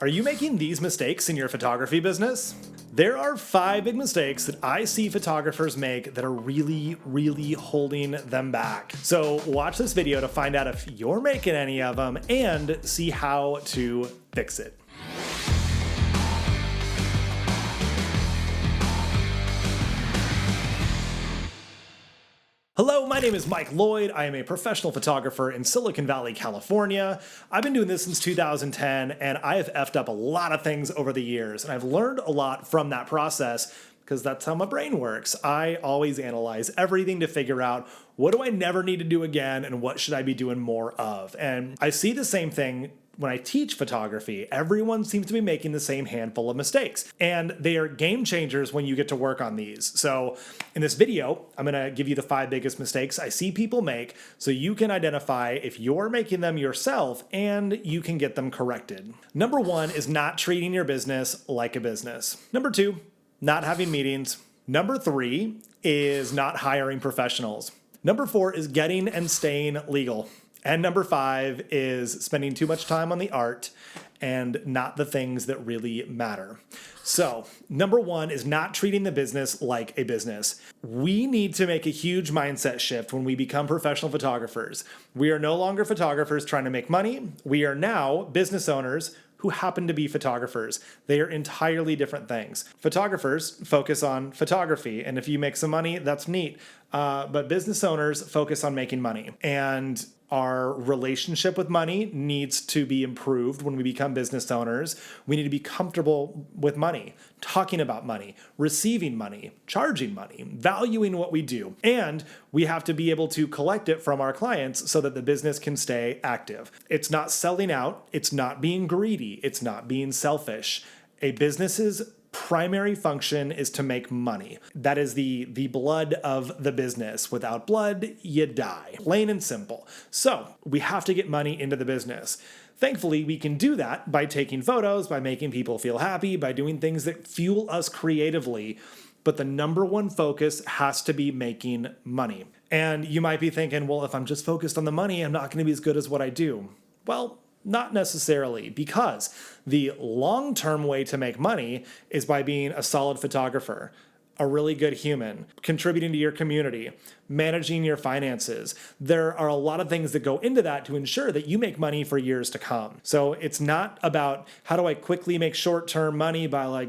Are you making these mistakes in your photography business? There are 5 big mistakes that I see photographers make that are really holding them back. So watch this video to find out if you're making any of them and see how to fix it. Hello, my name is Mike Lloyd. I am a professional photographer in Silicon Valley, California. I've been doing this since 2010, and I have effed up a lot of things over the years, and I've learned a lot from that process because that's how my brain works. I always analyze everything to figure out what do I never need to do again and what should I be doing more of. And I see the same thing when I teach photography. Everyone seems to be making the same handful of mistakes, and they are game changers when you get to work on these. So in this video, I'm going to give you the 5 biggest mistakes I see people make so you can identify if you're making them yourself and you can get them corrected. Number 1 is not treating your business like a business. Number 2, not having meetings. Number 3 is not hiring professionals. Number 4 is getting and staying legal. And number 5 is spending too much time on the art and not the things that really matter. So, number 1 is not treating the business like a business. We need to make a huge mindset shift when we become professional photographers. We are no longer photographers trying to make money. We are now business owners who happen to be photographers. They are entirely different things. Photographers focus on photography, and if you make some money, that's neat. But business owners focus on making money. And our relationship with money needs to be improved when we become business owners. We need to be comfortable with money, talking about money, receiving money, charging money, valuing what we do. And we have to be able to collect it from our clients so that the business can stay active. It's not selling out. It's not being greedy. It's not being selfish. A business's primary function is to make money. That is the blood of the business. Without blood, you die. Plain and simple. So we have to get money into the business. Thankfully, we can do that by taking photos, by making people feel happy, by doing things that fuel us creatively. But the number 1 focus has to be making money. And you might be thinking, well, if I'm just focused on the money, I'm not going to be as good as what I do. Well, not necessarily, because the long-term way to make money is by being a solid photographer, a really good human, contributing to your community, managing your finances. There are a lot of things that go into that to ensure that you make money for years to come. So it's not about how do I quickly make short-term money by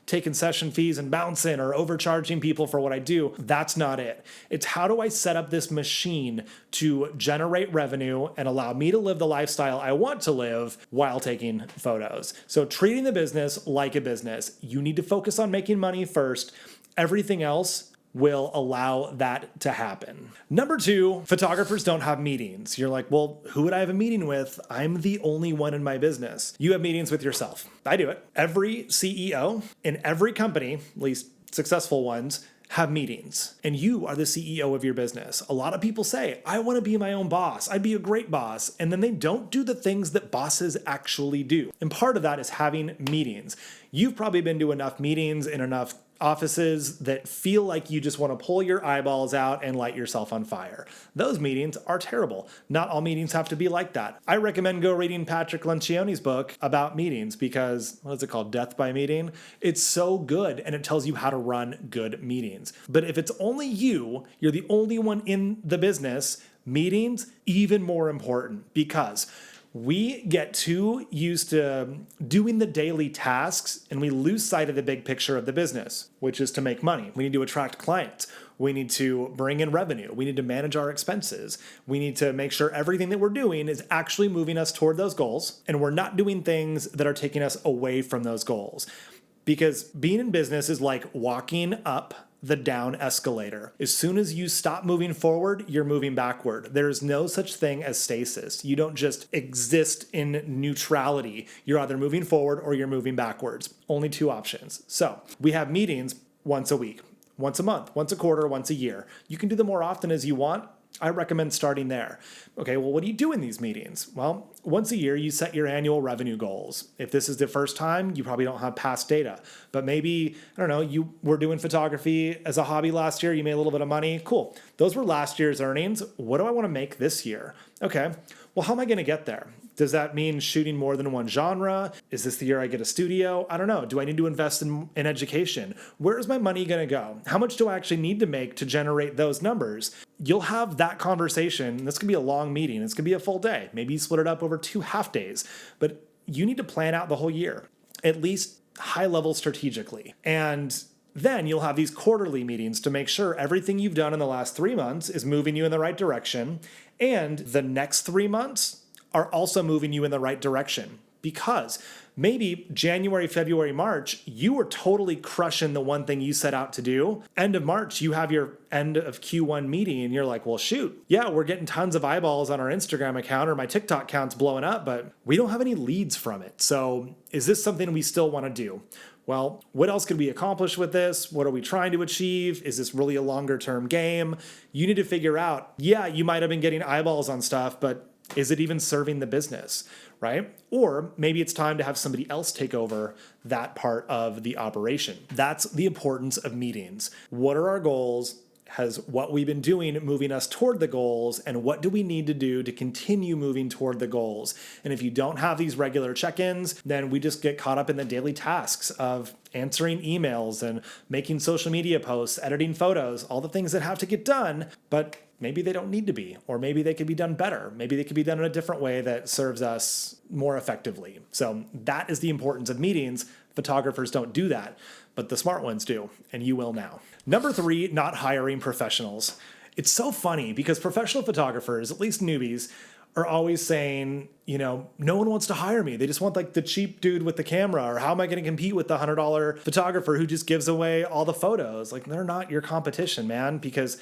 taking session fees and bouncing or overcharging people for what I do. That's not it. It's how do I set up this machine to generate revenue and allow me to live the lifestyle I want to live while taking photos. So treating the business like a business. You need to focus on making money first. Everything else will allow that to happen. Number 2, photographers don't have meetings. You're like, well, who would I have a meeting with? I'm the only one in my business. You have meetings with yourself. I do it. Every CEO in every company, at least successful ones, have meetings, and you are the CEO of your business. A lot of people say, I want to be my own boss. I'd be a great boss. And then they don't do the things that bosses actually do. And part of that is having meetings. You've probably been to enough meetings in enough offices that feel like you just want to pull your eyeballs out and light yourself on fire. Those meetings are terrible. Not all meetings have to be like that. I recommend go reading Patrick Lencioni's book about meetings because, what is it called? Death by Meeting. It's so good and it tells you how to run good meetings. But if it's only you're the only one in the business, meetings, even more important because we get too used to doing the daily tasks and we lose sight of the big picture of the business, which is to make money. We need to attract clients. We need to bring in revenue. We need to manage our expenses. We need to make sure everything that we're doing is actually moving us toward those goals, and we're not doing things that are taking us away from those goals. Because being in business is like walking up the down escalator. As soon as you stop moving forward, you're moving backward. There is no such thing as stasis. You don't just exist in neutrality. You're either moving forward or you're moving backwards. Only 2 options. So we have meetings once a week, once a month, once a quarter, once a year. You can do them more often as you want. I recommend starting there. Okay, well, what do you do in these meetings? Well, once a year, you set your annual revenue goals. If this is the first time, you probably don't have past data. But maybe, I don't know, you were doing photography as a hobby last year. You made a little bit of money. Cool. Those were last year's earnings. What do I want to make this year? Okay, well, how am I going to get there? Does that mean shooting more than one genre? Is this the year I get a studio? I don't know. Do I need to invest in education? Where is my money going to go? How much do I actually need to make to generate those numbers? You'll have that conversation. This could be a long meeting. It's going to be a full day. Maybe you split it up over 2 half days, but you need to plan out the whole year, at least high level strategically. And then you'll have these quarterly meetings to make sure everything you've done in the last 3 months is moving you in the right direction. And the next 3 months are also moving you in the right direction. Because maybe January, February, March, you were totally crushing the one thing you set out to do. End of March, you have your end of Q1 meeting and you're like, well, shoot, yeah, we're getting tons of eyeballs on our Instagram account or my TikTok account's blowing up, but we don't have any leads from it. So is this something we still want to do? Well, what else could we accomplish with this? What are we trying to achieve? Is this really a longer term game? You need to figure out, yeah, you might have been getting eyeballs on stuff, but is it even serving the business, right? Or maybe it's time to have somebody else take over that part of the operation. That's the importance of meetings. What are our goals? Has what we've been doing moving us toward the goals, and what do we need to do to continue moving toward the goals? And if you don't have these regular check-ins, then we just get caught up in the daily tasks of answering emails and making social media posts, editing photos, all the things that have to get done, but maybe they don't need to be, or maybe they could be done better. Maybe they could be done in a different way that serves us more effectively. So that is the importance of meetings. Photographers don't do that, but the smart ones do, and you will now. Number 3, not hiring professionals. It's so funny because professional photographers, at least newbies, are always saying, no one wants to hire me. They just want like the cheap dude with the camera, or how am I going to compete with the $100 photographer who just gives away all the photos? Like, they're not your competition, man, because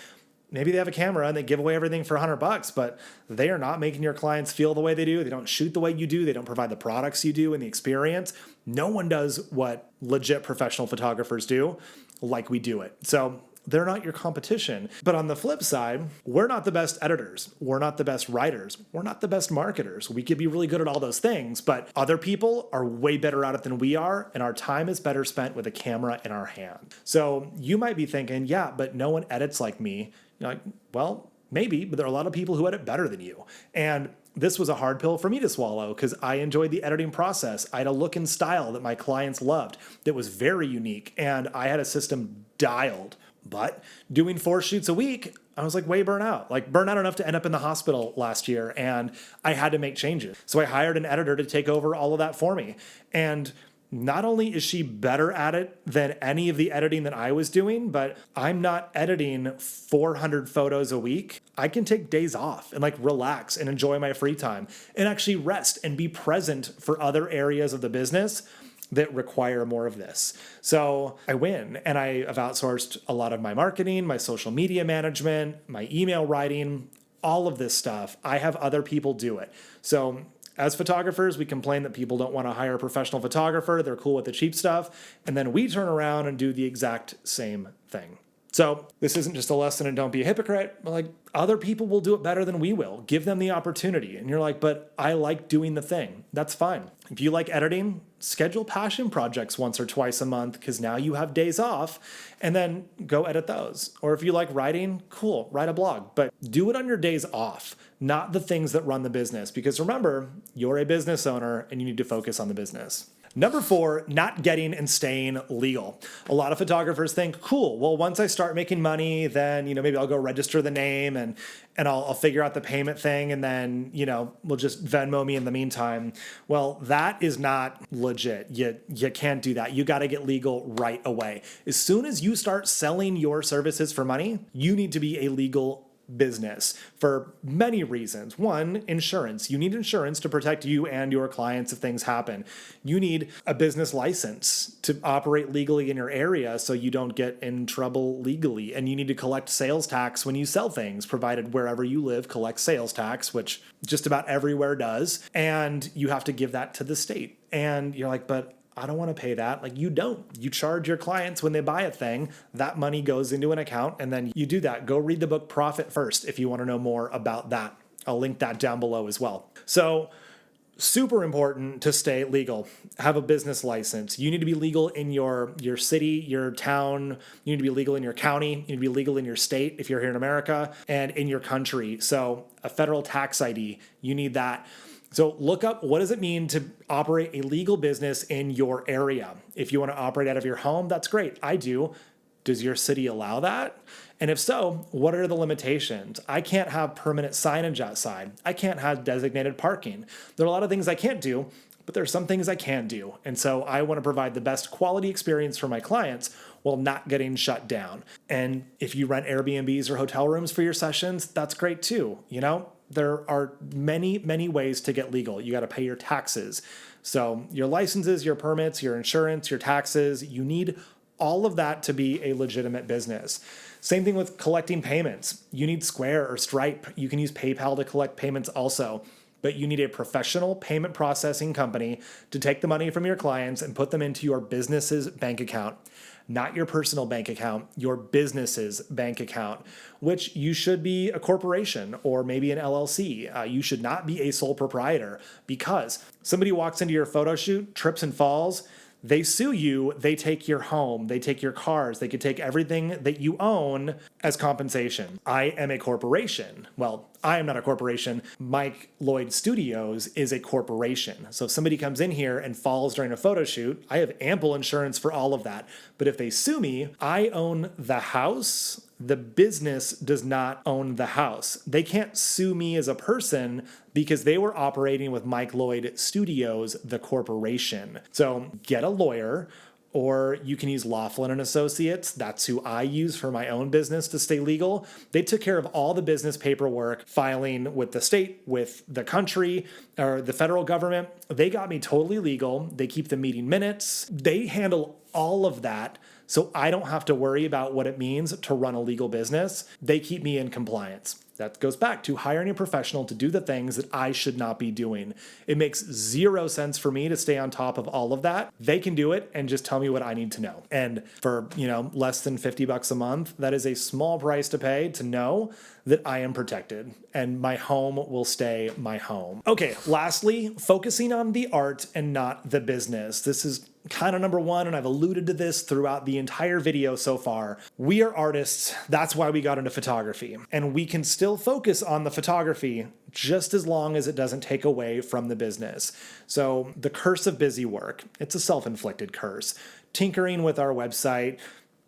maybe they have a camera and they give away everything for $100, but they are not making your clients feel the way they do. They don't shoot the way you do. They don't provide the products you do and the experience. No one does what legit professional photographers do like we do it. So they're not your competition. But on the flip side, we're not the best editors. We're not the best writers. We're not the best marketers. We could be really good at all those things, but other people are way better at it than we are, and our time is better spent with a camera in our hand. So you might be thinking, yeah, but no one edits like me. You're like, well, maybe, but there are a lot of people who edit better than you. And this was a hard pill for me to swallow because I enjoyed the editing process. I had a look and style that my clients loved that was very unique, and I had a system dialed. But doing 4 shoots a week, I was like way burnt out enough to end up in the hospital last year, and I had to make changes. So I hired an editor to take over all of that for me. And not only is she better at it than any of the editing that I was doing, but I'm not editing 400 photos a week. I can take days off and relax and enjoy my free time and actually rest and be present for other areas of the business that require more of this. So I win, and I have outsourced a lot of my marketing, my social media management, my email writing, all of this stuff. I have other people do it. So as photographers, we complain that people don't want to hire a professional photographer. They're cool with the cheap stuff. And then we turn around and do the exact same thing. So this isn't just a lesson in don't be a hypocrite, but other people will do it better than we will. Give them the opportunity. And you're like, but I like doing the thing. That's fine. If you like editing, schedule passion projects once or twice a month because now you have days off, and then go edit those. Or if you like writing, cool, write a blog, but do it on your days off, not the things that run the business. Because remember, you're a business owner and you need to focus on the business. Number 4, not getting and staying legal. A lot of photographers think, cool, well, once I start making money, then, maybe I'll go register the name and I'll figure out the payment thing, and then, we'll just Venmo me in the meantime. Well, that is not legit. You can't do that. You got to get legal right away. As soon as you start selling your services for money, you need to be a legal business for many reasons. 1, insurance. You need insurance to protect you and your clients if things happen. You need a business license to operate legally in your area so you don't get in trouble legally. And you need to collect sales tax when you sell things, provided wherever you live collects sales tax, which just about everywhere does. And you have to give that to the state. And you're like, but I don't want to pay that. You don't. You charge your clients when they buy a thing. That money goes into an account, and then you do that. Go read the book Profit First if you want to know more about that. I'll link that down below as well. So super important to stay legal. Have a business license. You need to be legal in your city, your town. You need to be legal in your county. You need to be legal in your state if you're here in America, and in your country. So a federal tax ID, you need that. So look up, what does it mean to operate a legal business in your area? If you want to operate out of your home, that's great. I do. Does your city allow that? And if so, what are the limitations? I can't have permanent signage outside. I can't have designated parking. There are a lot of things I can't do, but there are some things I can do. And so I want to provide the best quality experience for my clients while not getting shut down. And if you rent Airbnbs or hotel rooms for your sessions, that's great too. There are many, many ways to get legal. You got to pay your taxes. So your licenses, your permits, your insurance, your taxes, you need all of that to be a legitimate business. Same thing with collecting payments. You need Square or Stripe. You can use PayPal to collect payments also. But you need a professional payment processing company to take the money from your clients and put them into your business's bank account. Not your personal bank account, your business's bank account, which you should be a corporation or maybe an LLC. You should not be a sole proprietor, because somebody walks into your photo shoot, trips and falls, they sue you, they take your home, they take your cars, they could take everything that you own as compensation. I am a corporation. Well, I am not a corporation. Mike Lloyd Studios is a corporation. So if somebody comes in here and falls during a photo shoot, I have ample insurance for all of that. But if they sue me, I own the house. The business does not own the house. They can't sue me as a person because they were operating with Mike Lloyd Studios, the corporation. So get a lawyer, or you can use Laughlin and Associates. That's who I use for my own business to stay legal. They took care of all the business paperwork, filing with the state, with the country, or the federal government. They got me totally legal. They keep the meeting minutes. They handle all of that, so I don't have to worry about what it means to run a legal business. They keep me in compliance. That goes back to hiring a professional to do the things that I should not be doing. It makes zero sense for me to stay on top of all of that. They can do it and just tell me what I need to know. And for, less than $50 a month, that is a small price to pay to know that I am protected and my home will stay my home. Okay, lastly, focusing on the art and not the business. This is kind of number one, and I've alluded to this throughout the entire video so far. We are artists. That's why we got into photography. And we can still focus on the photography just as long as it doesn't take away from the business. So the curse of busy work, it's a self-inflicted curse. Tinkering with our website,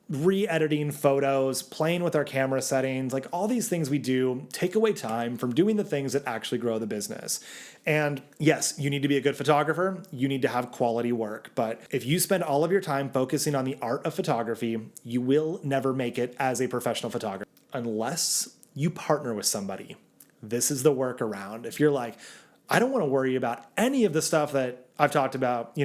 re-editing photos, playing with our camera settings, like all these things we do take away time from doing the things that actually grow the business. And yes, you need to be a good photographer. You need to have quality work. But if you spend all of your time focusing on the art of photography, you will never make it as a professional photographer unless you partner with somebody. This is the workaround. If you're like, I don't want to worry about any of the stuff that I've talked about,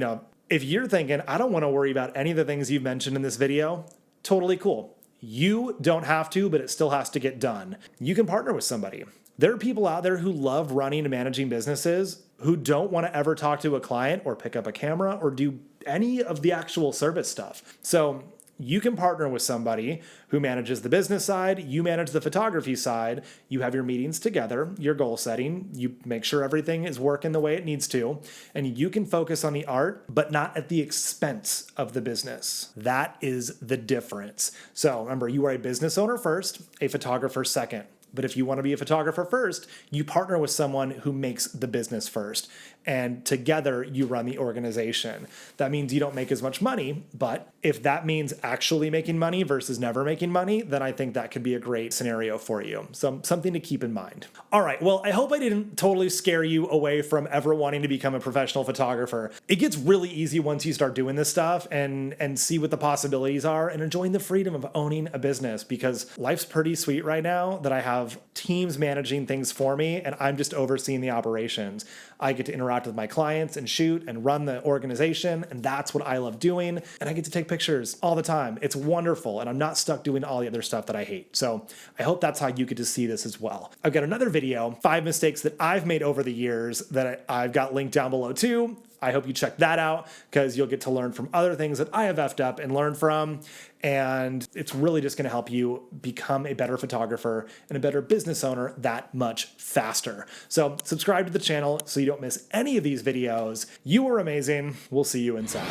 if you're thinking, I don't want to worry about any of the things you've mentioned in this video, totally cool. You don't have to, but it still has to get done. You can partner with somebody. There are people out there who love running and managing businesses who don't want to ever talk to a client or pick up a camera or do any of the actual service stuff. So you can partner with somebody who manages the business side, you manage the photography side, you have your meetings together, your goal setting, you make sure everything is working the way it needs to, and you can focus on the art, but not at the expense of the business. That is the difference. So remember, you are a business owner first, a photographer second. But if you want to be a photographer first, you partner with someone who makes the business first. And together you run the organization. That means you don't make as much money, but if that means actually making money versus never making money, then I think that could be a great scenario for you. So something to keep in mind. All right, well, I hope I didn't totally scare you away from ever wanting to become a professional photographer. It gets really easy once you start doing this stuff and see what the possibilities are and enjoying the freedom of owning a business, because life's pretty sweet right now that I have teams managing things for me and I'm just overseeing the operations. I get to interact with my clients and shoot and run the organization, and that's what I love doing. And I get to take pictures all the time. It's wonderful, and I'm not stuck doing all the other stuff that I hate. So I hope that's how you get to see this as well. I've got another video, 5 mistakes that I've made over the years, that I've got linked down below too. I hope you check that out, because you'll get to learn from other things that I have effed up and learned from. And it's really just going to help you become a better photographer and a better business owner that much faster. So subscribe to the channel so you don't miss any of these videos. You are amazing. We'll see you inside.